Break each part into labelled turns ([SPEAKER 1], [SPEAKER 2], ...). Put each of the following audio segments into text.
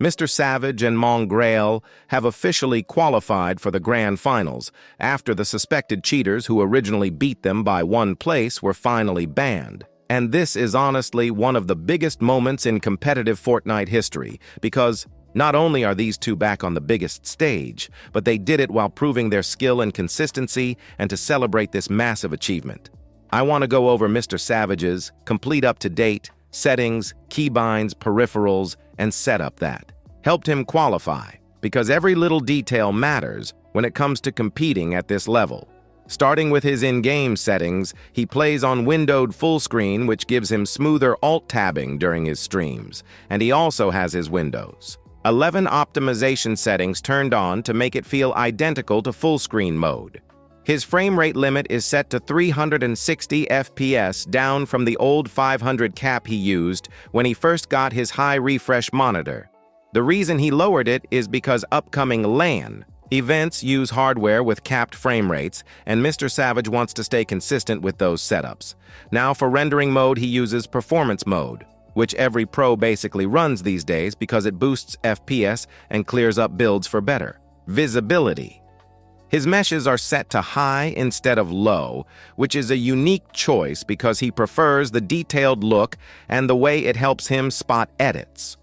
[SPEAKER 1] MrSavage and Mongrail have officially qualified for the grand finals after the suspected cheaters who originally beat them by 1 place were finally banned. And this is honestly one of the biggest moments in competitive Fortnite history, because not only are these two back on the biggest stage, but they did it while proving their skill and consistency, and to celebrate this massive achievement, I want to go over MrSavage's complete up-to-date settings, keybinds, peripherals, and setup that helped him qualify, because every little detail matters when it comes to competing at this level. Starting with his in-game settings, he plays on windowed full screen, which gives him smoother alt-tabbing during his streams, and he also has his windows 11 optimization settings turned on to make it feel identical to full screen mode. His frame rate limit is set to 360 FPS, down from the old 500 cap he used when he first got his high refresh monitor. The reason he lowered it is because upcoming LAN events use hardware with capped frame rates, and MrSavage wants to stay consistent with those setups. Now for rendering mode, he uses performance mode, which every pro basically runs these days because it boosts FPS and clears up builds for better visibility. His meshes are set to high instead of low, which is a unique choice because he prefers the detailed look and the way it helps him spot edits.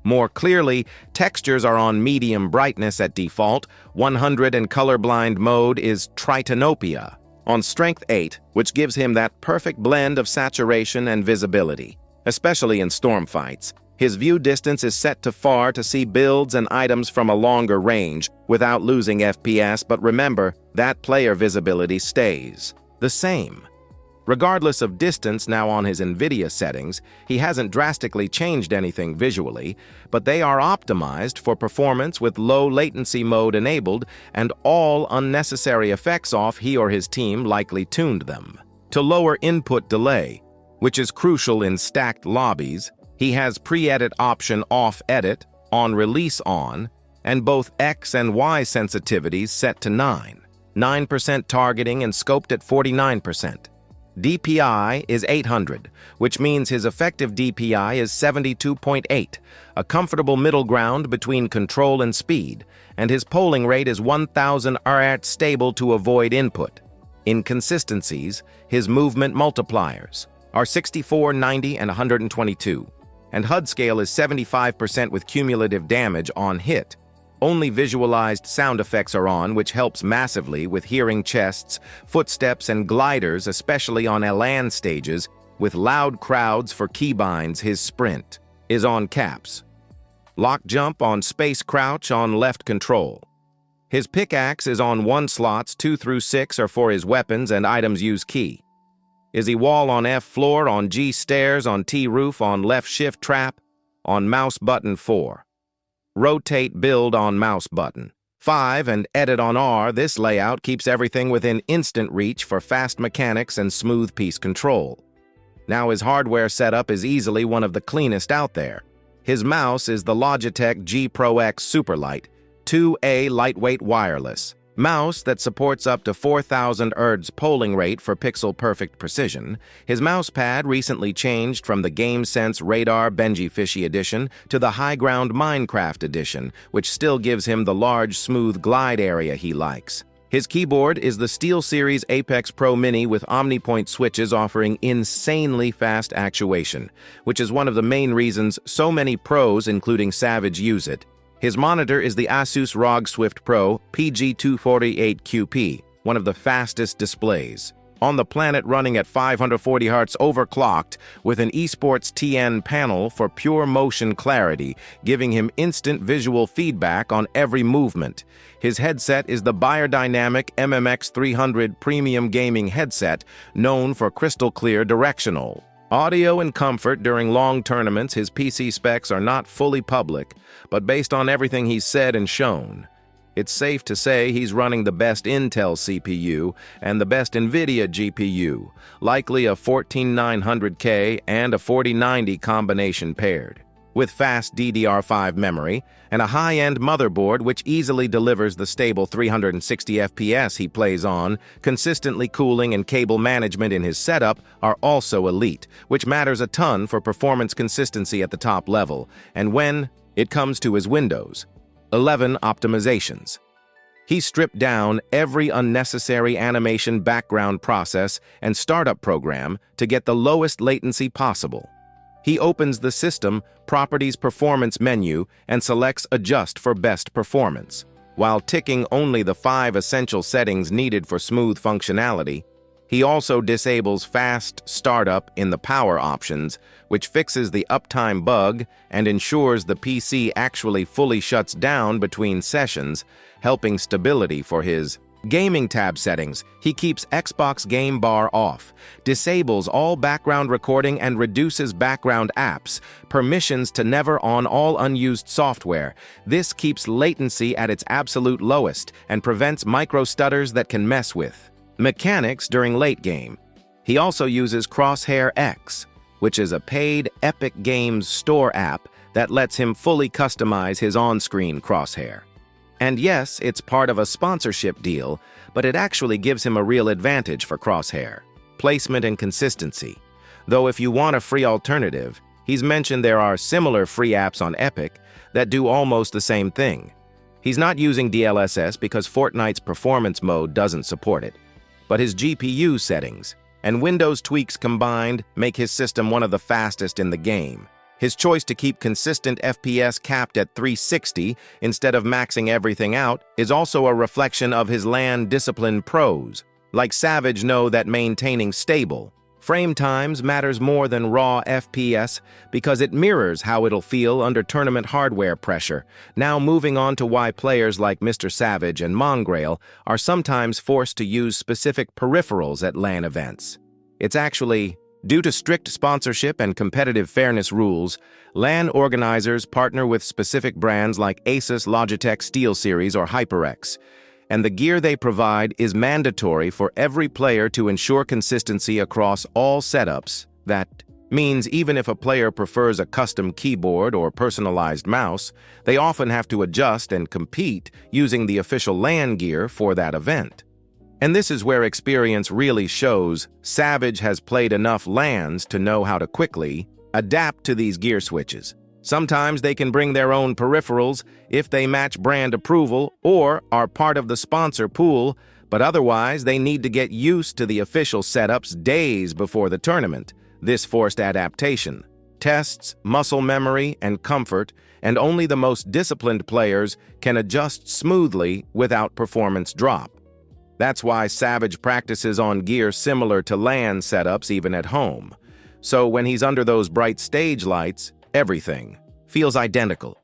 [SPEAKER 1] More clearly, textures are on medium brightness at default. 100 and colorblind mode is Tritonopia on strength 8, which gives him that perfect blend of saturation and visibility, especially in storm fights. His view distance is set to far to see builds and items from a longer range without losing FPS, but remember, that player visibility stays the same. Regardless of distance now on his NVIDIA settings, he hasn't drastically changed anything visually, but they are optimized for performance with low latency mode enabled and all unnecessary effects off. He or his team likely tuned them to lower input delay, which is crucial in stacked lobbies. He has pre-edit option off edit, on release on, and both X and Y sensitivities set to 9% targeting and scoped at 49%. DPI is 800, which means his effective DPI is 72.8, a comfortable middle ground between control and speed, and his polling rate is 1000 RT stable to avoid input inconsistencies. His movement multipliers are 64, 90, and 122, and HUD scale is 75% with cumulative damage on hit. Only visualized sound effects are on, which helps massively with hearing chests, footsteps, and gliders, especially on LAN stages with loud crowds. For keybinds, his sprint is on caps, lock jump on space, crouch on left control. His pickaxe is on 1 slots, 2 through 6 are for his weapons and items use key. Is he wall on F floor, on G stairs, on T roof, on left shift trap, on mouse button 4. Rotate build on mouse button 5 and edit on R. This layout keeps everything within instant reach for fast mechanics and smooth piece control. Now his hardware setup is easily one of the cleanest out there. His mouse is the Logitech G Pro X Superlight 2A lightweight wireless mouse that supports up to 4000 Hz polling rate for pixel-perfect precision. His mouse pad recently changed from the GameSense Radar Benji Fishy Edition to the High Ground Minecraft Edition, which still gives him the large, smooth glide area he likes. His keyboard is the SteelSeries Apex Pro Mini with OmniPoint switches offering insanely fast actuation, which is one of the main reasons so many pros, including Savage, use it. His monitor is the Asus ROG Swift Pro PG248QP, one of the fastest displays on the planet, running at 540 Hz overclocked with an eSports TN panel for pure motion clarity, giving him instant visual feedback on every movement. His headset is the Beyerdynamic MMX300 premium gaming headset, known for crystal clear directional audio and comfort during long tournaments. His PC specs are not fully public, but based on everything he's said and shown, it's safe to say he's running the best Intel CPU and the best NVIDIA GPU, likely a 14900K and a 4090 combination paired, with fast DDR5 memory and a high-end motherboard which easily delivers the stable 360 FPS he plays on. Consistently cooling and cable management in his setup are also elite, which matters a ton for performance consistency at the top level. And when It comes to his Windows 11 optimizations. He stripped down every unnecessary animation background process and startup program to get the lowest latency possible. He opens the System Properties Performance menu and selects Adjust for best performance. While ticking only the 5 essential settings needed for smooth functionality, he also disables fast startup in the power options, which fixes the uptime bug and ensures the PC actually fully shuts down between sessions, helping stability for his gaming tab settings. He keeps Xbox Game Bar off, disables all background recording and reduces background apps, permissions to never on all unused software. This keeps latency at its absolute lowest and prevents micro stutters that can mess with mechanics during late game. He also uses Crosshair X, which is a paid Epic Games Store app that lets him fully customize his on-screen crosshair. And yes, it's part of a sponsorship deal, but it actually gives him a real advantage for Crosshair: placement and consistency. Though if you want a free alternative, he's mentioned there are similar free apps on Epic that do almost the same thing. He's not using DLSS because Fortnite's performance mode doesn't support it, but his GPU settings and Windows tweaks combined make his system one of the fastest in the game. His choice to keep consistent FPS capped at 360 instead of maxing everything out is also a reflection of his LAN discipline pros. Like Savage know that maintaining stable frame times matters more than raw FPS because it mirrors how it'll feel under tournament hardware pressure. Now moving on to why players like MrSavage and Mongrail are sometimes forced to use specific peripherals at LAN events. It's actually due to strict sponsorship and competitive fairness rules. LAN organizers partner with specific brands like Asus, Logitech, SteelSeries, or HyperX, and the gear they provide is mandatory for every player to ensure consistency across all setups. That means even if a player prefers a custom keyboard or personalized mouse, they often have to adjust and compete using the official LAN gear for that event. And this is where experience really shows. Savage has played enough LANs to know how to quickly adapt to these gear switches. Sometimes they can bring their own peripherals if they match brand approval or are part of the sponsor pool, but otherwise they need to get used to the official setups days before the tournament. This forced adaptation tests muscle memory and comfort, and only the most disciplined players can adjust smoothly without performance drop. That's why Savage practices on gear similar to LAN setups even at home. So when he's under those bright stage lights, everything feels identical.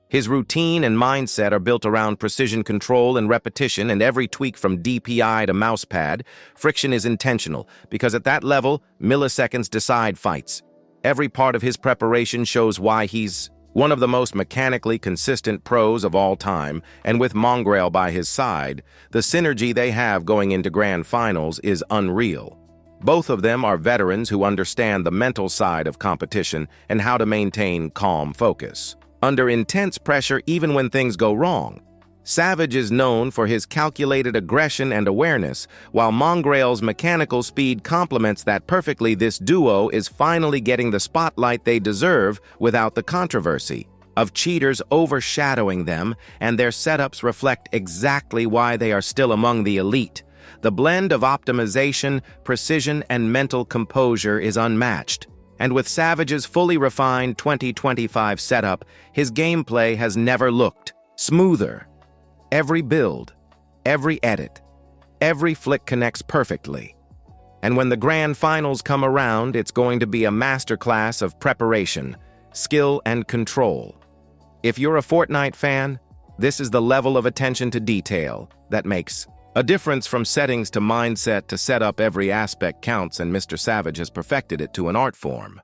[SPEAKER 1] His routine and mindset are built around precision control and repetition, and every tweak from DPI to mousepad, friction is intentional, because at that level, milliseconds decide fights. Every part of his preparation shows why he's one of the most mechanically consistent pros of all time, and with Mongrail by his side, the synergy they have going into grand finals is unreal. Both of them are veterans who understand the mental side of competition and how to maintain calm focus under intense pressure even when things go wrong. Savage is known for his calculated aggression and awareness, while Mongrail's mechanical speed complements that perfectly. This duo is finally getting the spotlight they deserve without the controversy of cheaters overshadowing them, and their setups reflect exactly why they are still among the elite. The blend of optimization, precision, and mental composure is unmatched. And with Savage's fully refined 2025 setup, his gameplay has never looked smoother. Every build, every edit, every flick connects perfectly. And when the grand finals come around, it's going to be a masterclass of preparation, skill, and control. If you're a Fortnite fan, this is the level of attention to detail that makes a difference. From settings to mindset to setup, every aspect counts, and MrSavage has perfected it to an art form.